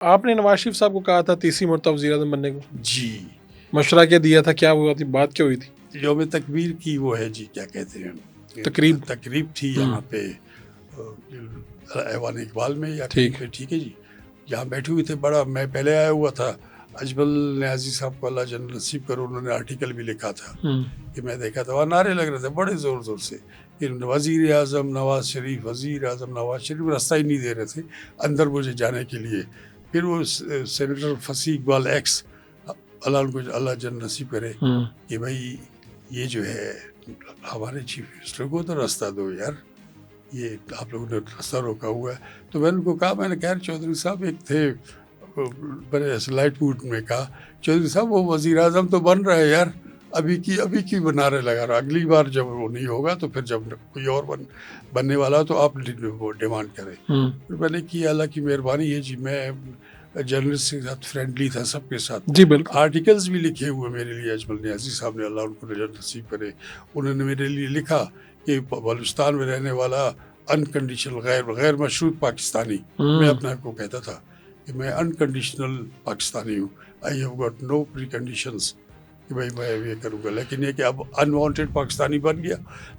آپ نے نواز شریف صاحب کو کہا تھا تیسری مرتبہ وزیر اعظم بننے کو، جی مشورہ کیا دیا تھا، کیا ہوا تھی، بات کیا ہوئی تھی؟ یوم تکبیر کی وہ ہے جی کیا کہتے ہیں تقریب تھی یہاں پہ ایوان اقبال میں یا کہیں پہ، ٹھیک ہے جی، یہاں بیٹھے ہوئے تھے. بڑا میں پہلے آیا ہوا تھا، اجمل نیازی صاحب کو اللہ جنت نصیب کرو، انہوں نے آرٹیکل بھی لکھا تھا کہ میں دیکھا تھا وہاں نعرے لگ رہے تھے بڑے زور زور سے کہ وزیر اعظم نواز شریف، وزیر اعظم نواز شریف، راستہ ہی نہیں دے رہے تھے اندر مجھے جانے کے لیے. پھر وہ سینیٹر فصیح اقبال ایکس، اللہ ان کو اللہ جنت نصیب کرے، کہ بھائی یہ جو ہے ہمارے چیف منسٹر کو تو راستہ دو یار، یہ آپ لوگوں نے راستہ روکا ہوا ہے. تو میں نے ان کو کہا، میں نے خیر چودھری صاحب ایک تھے بڑے لائٹ موڈ میں کہا، چودھری صاحب وہ وزیر اعظم تو بن رہے یار، ابھی کی بنارے لگا رہا، اگلی بار جب وہ نہیں ہوگا تو پھر جب کوئی اور بننے والا تو آپ ڈیمانڈ کریں. پھر میں نے کی اللہ کی مہربانی ہے جی، میں جرنلسٹ کے ساتھ فرینڈلی تھا، سب کے ساتھ. جی بالکل. آرٹیکلز بھی لکھے ہوئے میرے لیے اجمل نیازی صاحب نے، اللہ ان کو نجات نصیب کرے. انہوں نے میرے لیے لکھا کہ بلوچستان میں رہنے والا انکنڈیشنل غیر مشروط پاکستانی، میں اپنے آپ کو کہتا تھا کہ میں انکنڈیشنل پاکستانی ہوں، I have got no preconditions کہ بھائی میں یہ کروں گا. لیکن یہ کہ اب انوانٹیڈ پاکستانی بن گیا.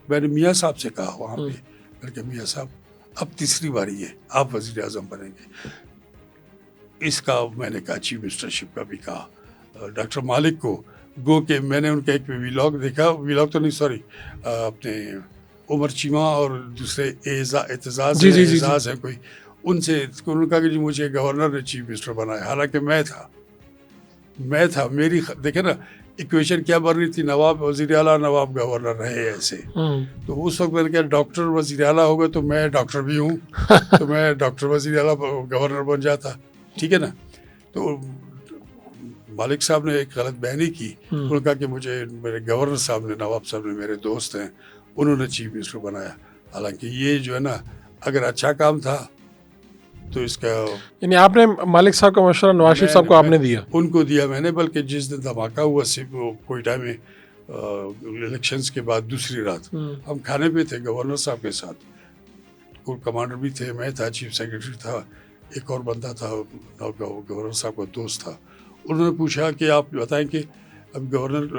میں نے میاں صاحب سے کہا وہاں پہ، میں نے کہا میاں صاحب اب تیسری باری ہے، آپ وزیر اعظم بنیں گے. اس کا میں نے کہا چیف منسٹرشپ کا بھی کہا ڈاکٹر مالک کو، گو کہ میں نے ان کا ایک ویلاگ دیکھا، ویلاگ تو نہیں سوری اپنے عمر چیمہ اور دوسرے اعتزاز ہے کوئی، ان سے انہوں نے کہا کہ جی مجھے گورنر نے چیف منسٹر بنایا، حالانکہ میں تھا میری دیکھیں نا ایکویشن کیا بن رہی تھی، نواب وزیر اعلیٰ نواب گورنر رہے ایسے. تو اس وقت میں نے کہا ڈاکٹر وزیر اعلیٰ ہوگا تو میں ڈاکٹر بھی ہوں، تو میں ڈاکٹر وزیر اعلیٰ گورنر بن جاتا، ٹھیک ہے نا. تو مالک صاحب نے ایک غلط بیانی کی، انہوں نے کہا کہ مجھے میرے گورنر صاحب نے، نواب صاحب نے، میرے دوست ہیں، انہوں نے چیف منسٹر بنایا. حالانکہ یہ جو ہے نا اگر اچھا کام تھا تو اس کا، یعنی آپ نے مالک صاحب کا مشورہ نواز شریف صاحب کو آپ نے دیا؟ ان کو دیا میں نے، بلکہ جس دن دھماکہ ہوا کوئٹہ میں الیکشنز کے بعد دوسری رات ہم کھانے پہ تھے گورنر صاحب کے ساتھ، کور کمانڈر بھی تھے، میں تھا، چیف سیکرٹری تھا، ایک اور بندہ تھا گورنر صاحب کا دوست تھا. انہوں نے پوچھا کہ آپ بتائیں کہ اب گورنر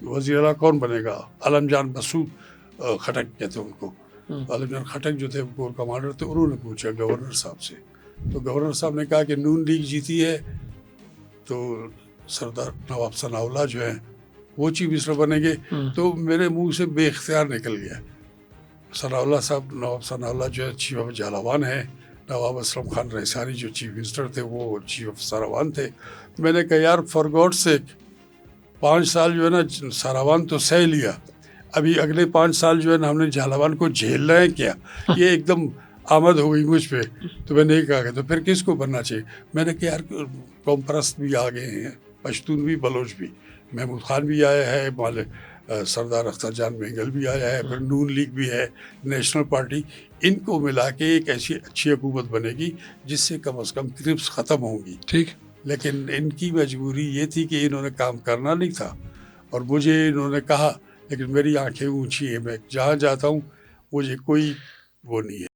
وزیر اعلیٰ کون بنے گا؟ عالم جان مسعود خٹک کہتے ہیں ان کو، عالم جان خٹک جو تھے کور کمانڈر تھے، انہوں نے پوچھا گورنر صاحب سے. تو گورنر صاحب نے کہا کہ نون لیگ جیتی ہے تو سردار نواب ثناء اللہ جو ہیں وہ چیف منسٹر بنیں گے. تو میرے منہ سے بے اختیار نکل گیا ثناء اللہ صاحب، نواب ثناء اللہ جو ہے چیف آف جالاوان ہیں، نواب اسلم خان رئیسانی جو چیف منسٹر تھے وہ چیف آف ساراوان تھے. میں نے کہا یار فار گاڈ سیک 5 سال جو ہے نا ساراوان تو سہ لیا، ابھی اگلے 5 سال جو ہے نا ہم نے جالاوان کو جھیل رہے ہیں کیا؟ یہ ایک دم آمد ہو گئی مجھ پہ. تو میں نے کہا کہ تو پھر کس کو بننا چاہیے؟ میں نے کہا یار قوم پرست بھی آ گئے ہیں، پشتون بھی، بلوچ بھی، محمود خان بھی آیا ہے، سردار اختر جان مینگل بھی آیا ہے، پھر نون لیگ بھی ہے، نیشنل پارٹی، ان کو ملا کے ایک ایسی اچھی حکومت بنے گی جس سے کم از کم کرپس ختم ہوں گی. ٹھیک. لیکن ان کی مجبوری یہ تھی کہ انہوں نے کام کرنا نہیں تھا، اور مجھے انہوں نے کہا، لیکن میری آنکھیں اونچی ہیں، میں جہاں جاتا ہوں مجھے کوئی وہ نہیں ہے.